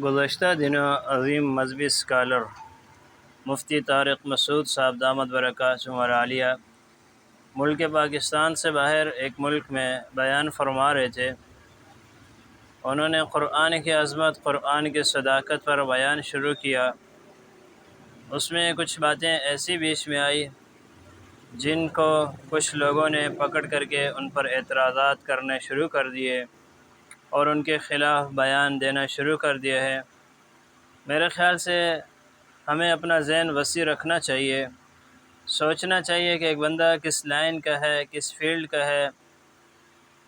گزشتہ دنوں عظیم مذہبی اسکالر مفتی طارق مسعود صاحب دامت برکاتہم العالیہ ملک پاکستان سے باہر ایک ملک میں بیان فرما رہے تھے۔ انہوں نے قرآن کی عظمت، قرآن کی صداقت پر بیان شروع کیا۔ اس میں کچھ باتیں ایسی بیچ میں آئی جن کو کچھ لوگوں نے پکڑ کر کے ان پر اعتراضات کرنے شروع کر دیے اور ان کے خلاف بیان دینا شروع کر دیا ہے۔ میرے خیال سے ہمیں اپنا ذہن وسیع رکھنا چاہیے، سوچنا چاہیے کہ ایک بندہ کس لائن کا ہے، کس فیلڈ کا ہے،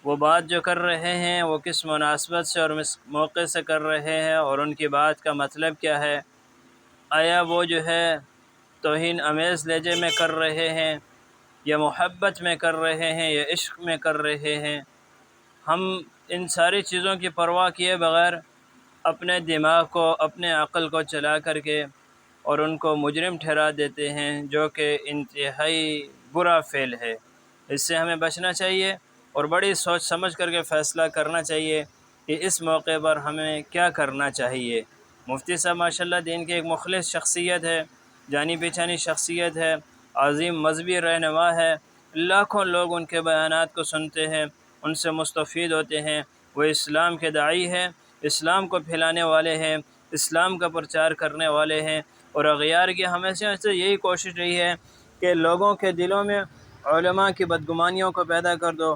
وہ بات جو کر رہے ہیں وہ کس مناسبت سے اور کس موقع سے کر رہے ہیں اور ان کی بات کا مطلب کیا ہے۔ آیا وہ جو ہے توہین آمیز لہجے میں کر رہے ہیں یا محبت میں کر رہے ہیں یا عشق میں کر رہے ہیں؟ ہم ان ساری چیزوں کی پرواہ کیے بغیر اپنے دماغ کو، اپنے عقل کو چلا کر کے اور ان کو مجرم ٹھہرا دیتے ہیں، جو کہ انتہائی برا فعل ہے۔ اس سے ہمیں بچنا چاہیے اور بڑی سوچ سمجھ کر کے فیصلہ کرنا چاہیے کہ اس موقع پر ہمیں کیا کرنا چاہیے۔ مفتی صاحب ماشاءاللہ دین کی ایک مخلص شخصیت ہے، جانی پہچانی شخصیت ہے، عظیم مذہبی رہنما ہے۔ لاکھوں لوگ ان کے بیانات کو سنتے ہیں، ان سے مستفید ہوتے ہیں۔ وہ اسلام کے داعی ہیں، اسلام کو پھیلانے والے ہیں، اسلام کا پرچار کرنے والے ہیں، اور اغیار کی ہمیشہ سے یہی کوشش رہی ہے کہ لوگوں کے دلوں میں علماء کی بدگمانیوں کو پیدا کر دو،